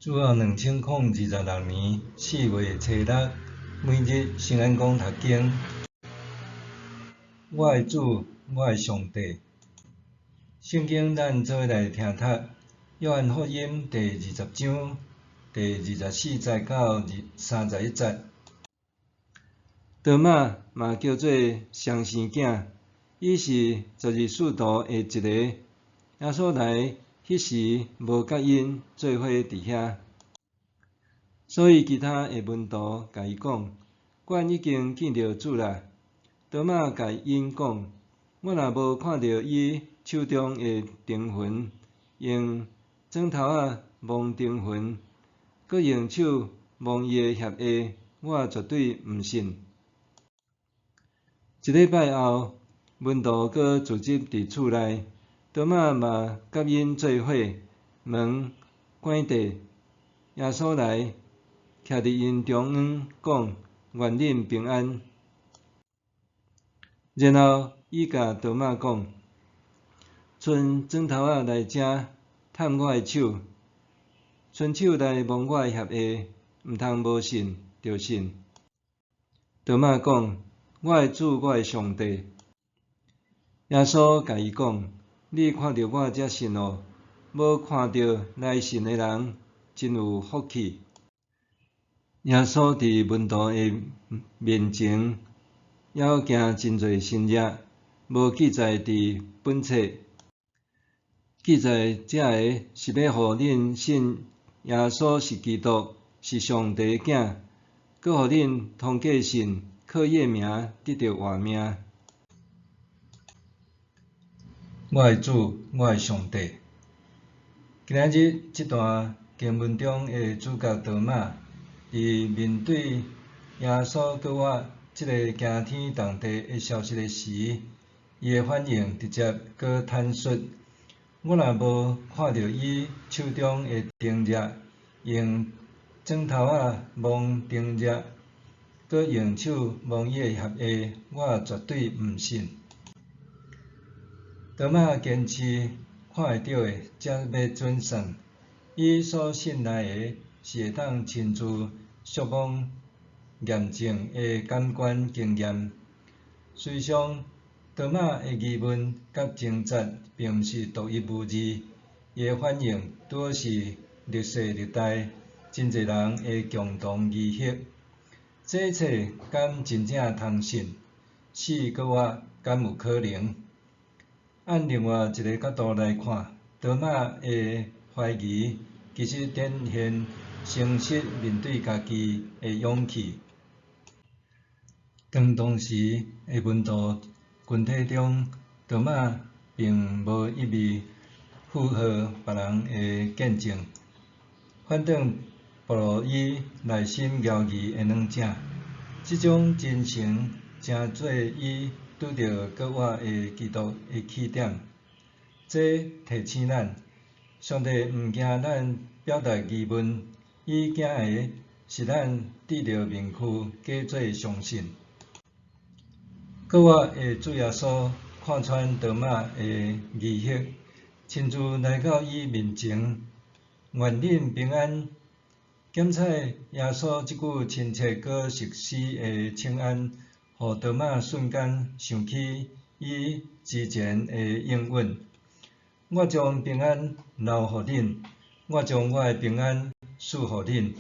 主后2026年4月初6，每日圣安宫读经。我的主，我的上帝。圣经咱做来听读。约翰福音第20章第24节到31节。多马嘛叫做双生囝，伊是12使徒的一个。耶稣来迄时无甲因做伙伫遐，所以其他的门徒甲伊讲：“阮已经见到主啦。”多马甲因讲：“我若无看到伊手中的钉痕，用指头仔摸钉痕，搁用手摸伊的血液，我绝对毋信。”一礼拜后，门徒搁聚集伫厝内，多马嘛甲因做伙，门关闭。耶稣来，徛伫因中央，讲：“愿恁平安。”然后伊甲多马讲：“伸指头仔来遮，探我的手，伸手来摸我的血液，毋通无信就信。”多马讲：“我的主，我的上帝。”耶稣甲伊讲：“你看到我才信哦，无看到来信的人真有福气。”耶稣伫门徒的面前，还行真侪神迹，无记载伫本册。记载这个是要互恁信耶稣是基督，是上帝的囝，搁互恁通过信，靠伊的名得到活命。我的主，我的上帝。今仔日这段经文中的主角多马，伫面对耶稣搁我这个惊天动地的消息的时，伊的反应直接搁坦率。我若无看到伊手中的钉子，用指头仔摸钉子，搁用手摸伊的血液，我绝对毋信。多马坚持看会到的才要准算，伊所信赖的是会当亲自触摸验证的感官经验。实际上，多马的疑问甲挣扎并毋是独一无二，伊的反应拄好是历世历代真侪人的共同疑惑。这一切敢真正通信？死搁活敢有可能？按另外一个角度来看，多马的怀疑其实展现诚实面对家己的勇气。当时的门徒群体中，多马并无一味附和别人的见证，反倒暴露伊内心犹豫的软者。这种真诚正做伊拄到搁活的基督的起点。这提醒咱，上帝毋惊咱表达疑问，伊惊的是咱抵着面躯，假做相信。搁活的主耶稣看穿多马的疑惑，亲自来到伊面前，愿恁平安。检采耶稣即句亲切搁实施的请安，互多马瞬间想起伊之前的应允：“我将平安留互恁，我将我的平安赐互恁。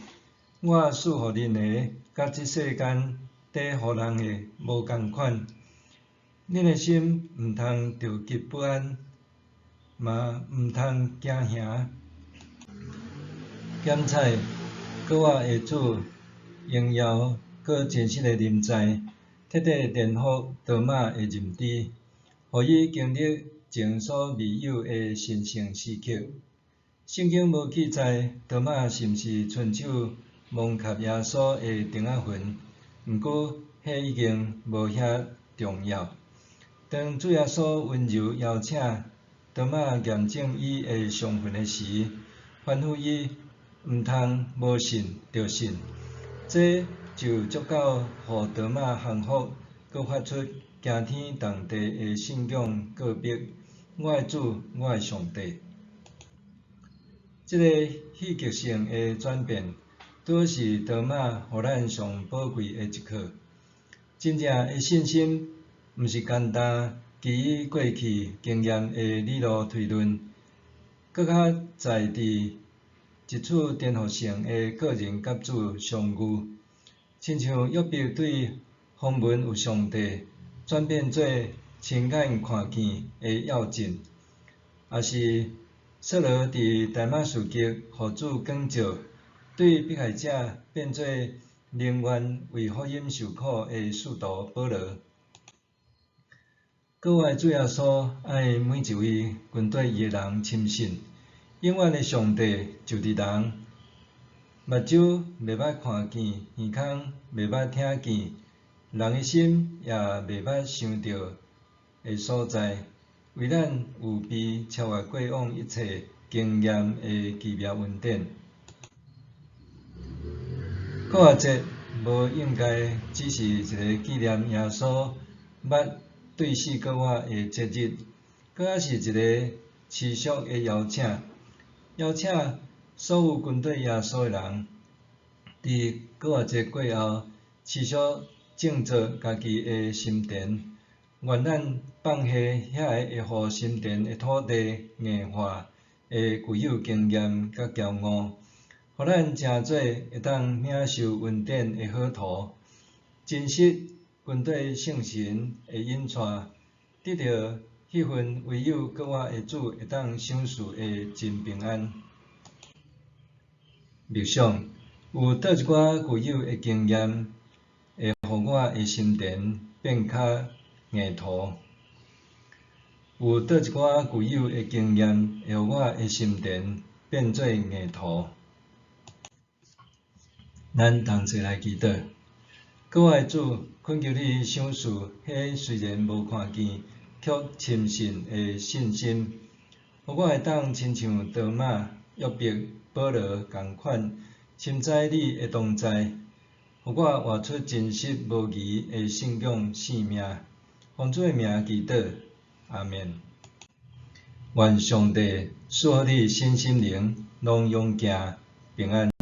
我赐互恁的，甲即世间底互人的无共款。恁的心毋通着急不安，嘛毋通惊吓。”检采搁活的主荣耀搁真实的临在，彻底颠覆多马的认知，互伊经历前所未有的神圣时刻。圣经无记载多马是毋是伸手摸及耶稣的钉仔痕，毋过迄已经无遐重要。当主耶稣温柔邀请多马验证伊的上份的时，吩咐伊毋通无信就信，这就足够互多马降服，搁发出惊天动地的信仰告别：“我的主，我的上帝。”这个戏剧性的转变，拄好是多马互咱上宝贵的一课。真正的信心，毋是简单基于过去经验的理路推论，搁较在伫一处颠覆性的个人甲主相遇，亲像约伯对访问有上帝转变做亲眼看见的要紧，也是扫罗伫大马士革互主光照，对迫害者变做宁愿为福音受苦的使徒保罗。各位主耶稣爱每一位跟对伊的人深信，永远的上帝就伫人，目睭袂捌看见，耳孔袂捌听见，人的心也袂捌想到的所在，为咱有比超越过往一切经验的奇妙恩典。复活节无应该只是一个纪念耶稣捌对死过活的节日，搁也是一个持续的邀请，邀请所有跟对耶稣的人，伫复活节过后，持续静坐家己的心田，愿咱放下遐个会互心田的土地硬化的具有经验甲骄傲，互咱成做会当领受恩典的好徒，真实跟对圣神的引带，得到迄份唯有搁我的主会当享受的真平安。默想，有倒一寡具有的经验会互我的心田变较硬土？有倒一寡具有的经验会互我的心田变做硬土？咱同齐来祈祷。各位主，恳求你赏赐迄虽然无看见，却深信的信心，互我会当亲像多马、约伯、保罗共款，深知你的同在，互我活出真实无疑的信仰性命。奉主的名祈祷，阿们。愿上帝赐予你身心灵拢勇健平安。